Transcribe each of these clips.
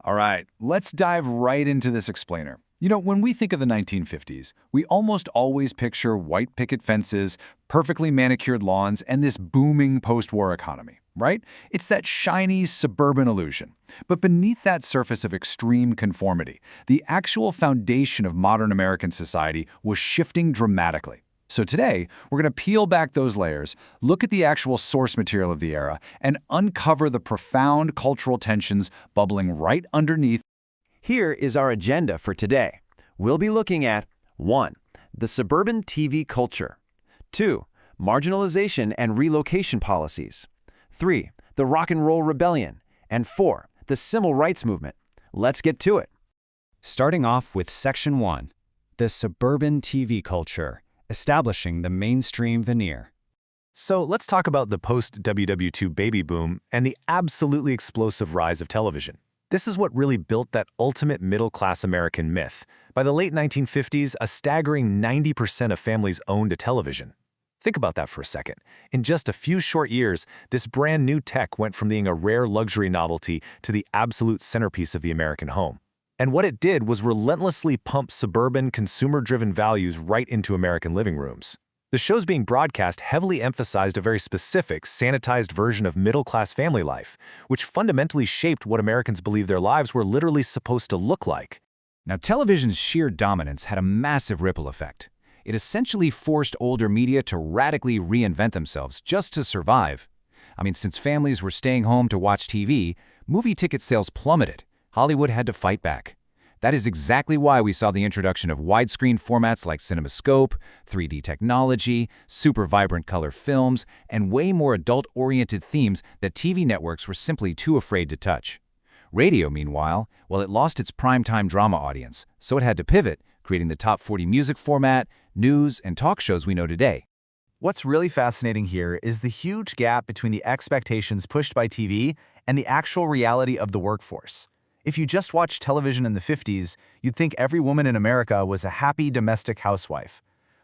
All right, let's dive right into this explainer. When we think of the 1950s, we almost always picture white picket fences, perfectly manicured lawns, and this booming post-war economy, right? It's that shiny suburban illusion. But beneath that surface of extreme conformity, the actual foundation of modern American society was shifting dramatically. So today, we're going to peel back those layers, look at the actual source material of the era, and uncover the profound cultural tensions bubbling right underneath. Here is our agenda for today. We'll be looking at 1. The suburban TV culture. 2. Marginalization and relocation policies. 3. The rock and roll rebellion. And 4. The civil rights movement. Let's get to it. Starting off with Section 1, the suburban TV culture, establishing the mainstream veneer. So let's talk about the post-WW2 baby boom and the absolutely explosive rise of television. This is what really built that ultimate middle-class American myth. By the late 1950s, a staggering 90% of families owned a television. Think about that for a second. In just a few short years, this brand new tech went from being a rare luxury novelty to the absolute centerpiece of the American home. And what it did was relentlessly pump suburban, consumer-driven values right into American living rooms. The shows being broadcast heavily emphasized a very specific, sanitized version of middle-class family life, which fundamentally shaped what Americans believed their lives were literally supposed to look like. Now, television's sheer dominance had a massive ripple effect. It essentially forced older media to radically reinvent themselves just to survive. Since families were staying home to watch TV, movie ticket sales plummeted. Hollywood had to fight back. That is exactly why we saw the introduction of widescreen formats like CinemaScope, 3D technology, super vibrant color films, and way more adult-oriented themes that TV networks were simply too afraid to touch. Radio, meanwhile, it lost its primetime drama audience, so it had to pivot, creating the top 40 music format, news, and talk shows we know today. What's really fascinating here is the huge gap between the expectations pushed by TV and the actual reality of the workforce. If you just watched television in the 50s, you'd think every woman in America was a happy domestic housewife.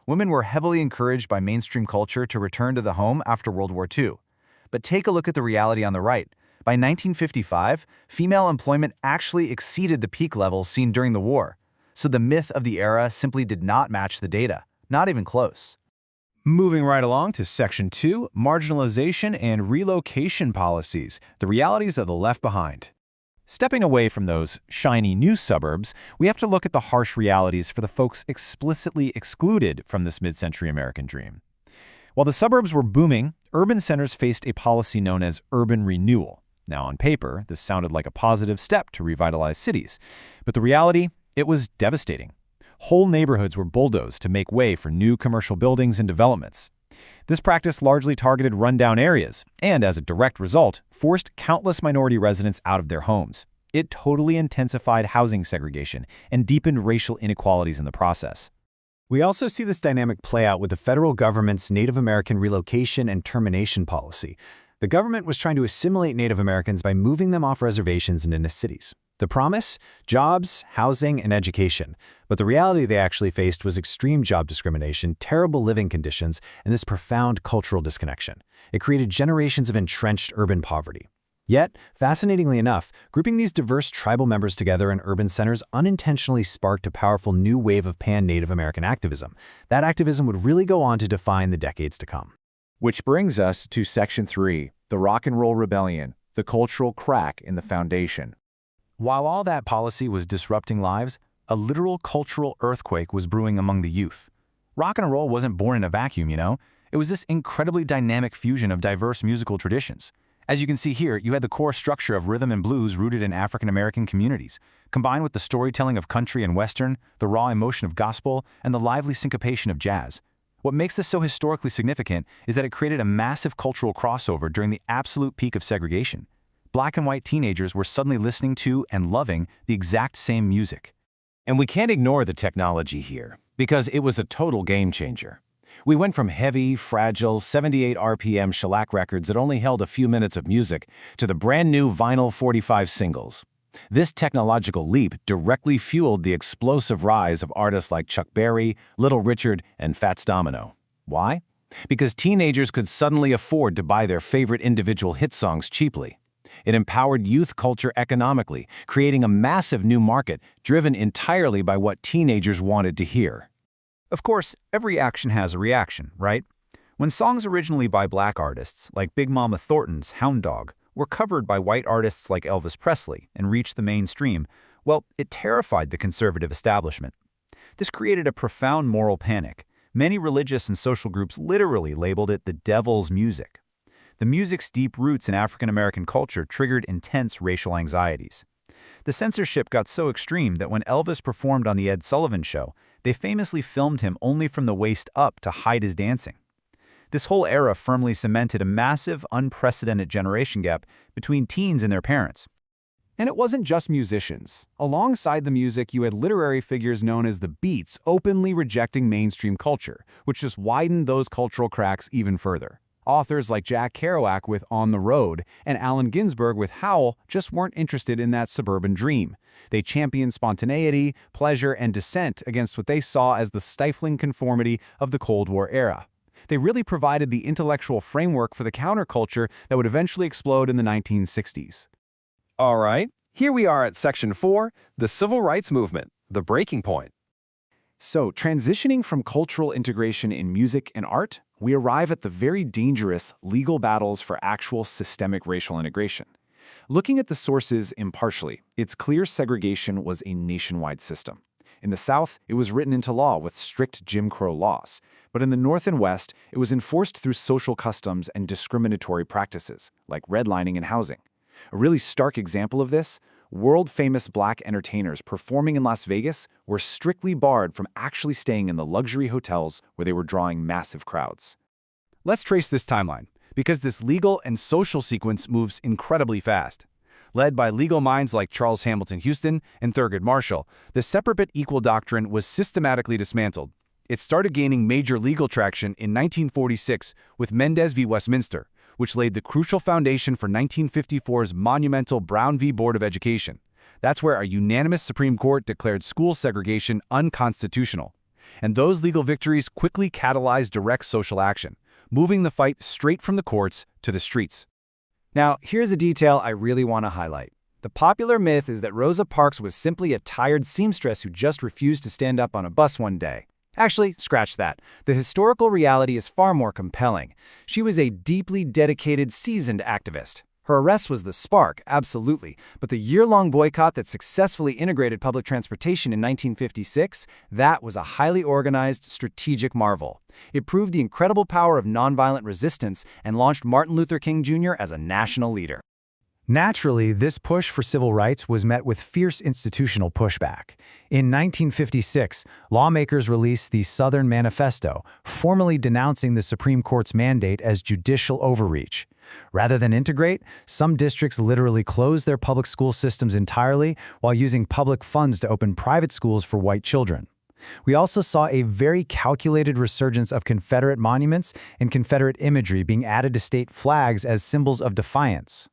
Women were heavily encouraged by mainstream culture to return to the home after World War II. But take a look at the reality on the right. By 1955, female employment actually exceeded the peak levels seen during the war. So the myth of the era simply did not match the data, not even close. Moving right along to Section 2, marginalization and relocation policies, the realities of the left behind. Stepping away from those shiny new suburbs, we have to look at the harsh realities for the folks explicitly excluded from this mid-century American dream. While the suburbs were booming, urban centers faced a policy known as urban renewal. Now, on paper, this sounded like a positive step to revitalize cities, but the reality, it was devastating. Whole neighborhoods were bulldozed to make way for new commercial buildings and developments. This practice largely targeted rundown areas and, as a direct result, forced countless minority residents out of their homes. It totally intensified housing segregation and deepened racial inequalities in the process. We also see this dynamic play out with the federal government's Native American relocation and termination policy. The government was trying to assimilate Native Americans by moving them off reservations and into cities. The promise? Jobs, housing, and education. But the reality they actually faced was extreme job discrimination, terrible living conditions, and this profound cultural disconnection. It created generations of entrenched urban poverty. Yet, fascinatingly enough, grouping these diverse tribal members together in urban centers unintentionally sparked a powerful new wave of pan-Native American activism. That activism would really go on to define the decades to come. Which brings us to Section 3, the rock and roll rebellion, the cultural crack in the foundation. While all that policy was disrupting lives, a literal cultural earthquake was brewing among the youth. Rock and roll wasn't born in a vacuum, It was this incredibly dynamic fusion of diverse musical traditions. As you can see here, you had the core structure of rhythm and blues rooted in African American communities, combined with the storytelling of country and western, the raw emotion of gospel, and the lively syncopation of jazz. What makes this so historically significant is that it created a massive cultural crossover during the absolute peak of segregation. Black and white teenagers were suddenly listening to and loving the exact same music. And we can't ignore the technology here, because it was a total game changer. We went from heavy, fragile, 78 RPM shellac records that only held a few minutes of music to the brand new vinyl 45 singles. This technological leap directly fueled the explosive rise of artists like Chuck Berry, Little Richard, and Fats Domino. Why? Because teenagers could suddenly afford to buy their favorite individual hit songs cheaply. It empowered youth culture economically, creating a massive new market driven entirely by what teenagers wanted to hear. Of course, every action has a reaction, right? When songs originally by black artists, like Big Mama Thornton's Hound Dog, were covered by white artists like Elvis Presley and reached the mainstream, well, it terrified the conservative establishment. This created a profound moral panic. Many religious and social groups literally labeled it the devil's music. The music's deep roots in African American culture triggered intense racial anxieties. The censorship got so extreme that when Elvis performed on The Ed Sullivan Show, they famously filmed him only from the waist up to hide his dancing. This whole era firmly cemented a massive, unprecedented generation gap between teens and their parents. And it wasn't just musicians. Alongside the music, you had literary figures known as the Beats openly rejecting mainstream culture, which just widened those cultural cracks even further. Authors like Jack Kerouac with On the Road and Allen Ginsberg with Howl just weren't interested in that suburban dream. They championed spontaneity, pleasure, and dissent against what they saw as the stifling conformity of the Cold War era. They really provided the intellectual framework for the counterculture that would eventually explode in the 1960s. All right, here we are at Section 4, the Civil Rights Movement, the breaking point. So, transitioning from cultural integration in music and art, we arrive at the very dangerous legal battles for actual systemic racial integration. Looking at the sources impartially, it's clear segregation was a nationwide system. In the South, it was written into law with strict Jim Crow laws. But in the North and West, it was enforced through social customs and discriminatory practices, like redlining and housing. A really stark example of this, world-famous black entertainers performing in Las Vegas were strictly barred from actually staying in the luxury hotels where they were drawing massive crowds. Let's trace this timeline, because this legal and social sequence moves incredibly fast. Led by legal minds like Charles Hamilton Houston and Thurgood Marshall, the separate but equal doctrine was systematically dismantled. It started gaining major legal traction in 1946 with Mendez v. Westminster, which laid the crucial foundation for 1954's monumental Brown v. Board of Education. That's where a unanimous Supreme Court declared school segregation unconstitutional. And those legal victories quickly catalyzed direct social action, moving the fight straight from the courts to the streets. Now, here's a detail I really want to highlight. The popular myth is that Rosa Parks was simply a tired seamstress who just refused to stand up on a bus one day. Actually, scratch that. The historical reality is far more compelling. She was a deeply dedicated, seasoned activist. Her arrest was the spark, absolutely, but the year-long boycott that successfully integrated public transportation in 1956, that was a highly organized, strategic marvel. It proved the incredible power of nonviolent resistance and launched Martin Luther King Jr. as a national leader. Naturally, this push for civil rights was met with fierce institutional pushback. In 1956, lawmakers released the Southern Manifesto, formally denouncing the Supreme Court's mandate as judicial overreach. Rather than integrate, some districts literally closed their public school systems entirely while using public funds to open private schools for white children. We also saw a very calculated resurgence of Confederate monuments and Confederate imagery being added to state flags as symbols of defiance.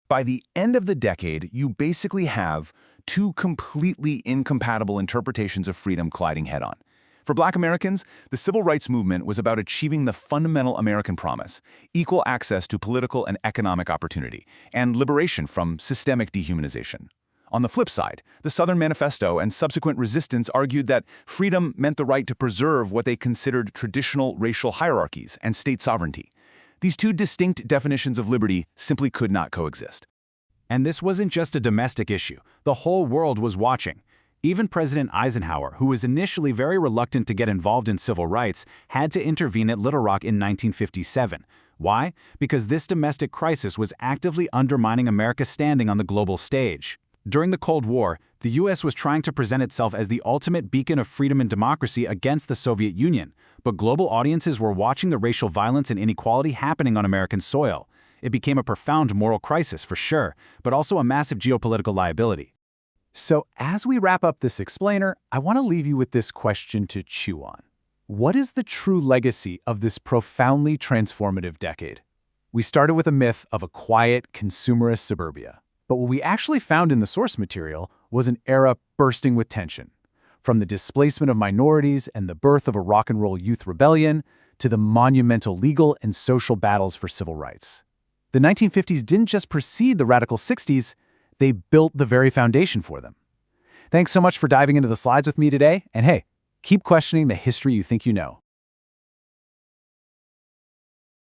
By the end of the decade, you basically have two completely incompatible interpretations of freedom colliding head-on. For Black Americans, the civil rights movement was about achieving the fundamental American promise, equal access to political and economic opportunity, and liberation from systemic dehumanization. On the flip side, the Southern Manifesto and subsequent resistance argued that freedom meant the right to preserve what they considered traditional racial hierarchies and state sovereignty. These two distinct definitions of liberty simply could not coexist. And this wasn't just a domestic issue. The whole world was watching. Even President Eisenhower, who was initially very reluctant to get involved in civil rights, had to intervene at Little Rock in 1957. Why? Because this domestic crisis was actively undermining America's standing on the global stage. During the Cold War, the U.S. was trying to present itself as the ultimate beacon of freedom and democracy against the Soviet Union, but global audiences were watching the racial violence and inequality happening on American soil. It became a profound moral crisis, for sure, but also a massive geopolitical liability. So as we wrap up this explainer, I want to leave you with this question to chew on. What is the true legacy of this profoundly transformative decade? We started with a myth of a quiet, consumerist suburbia. But what we actually found in the source material was an era bursting with tension. From the displacement of minorities and the birth of a rock and roll youth rebellion to the monumental legal and social battles for civil rights. The 1950s didn't just precede the radical 60s, they built the very foundation for them. Thanks so much for diving into the slides with me today, and hey, keep questioning the history you think you know.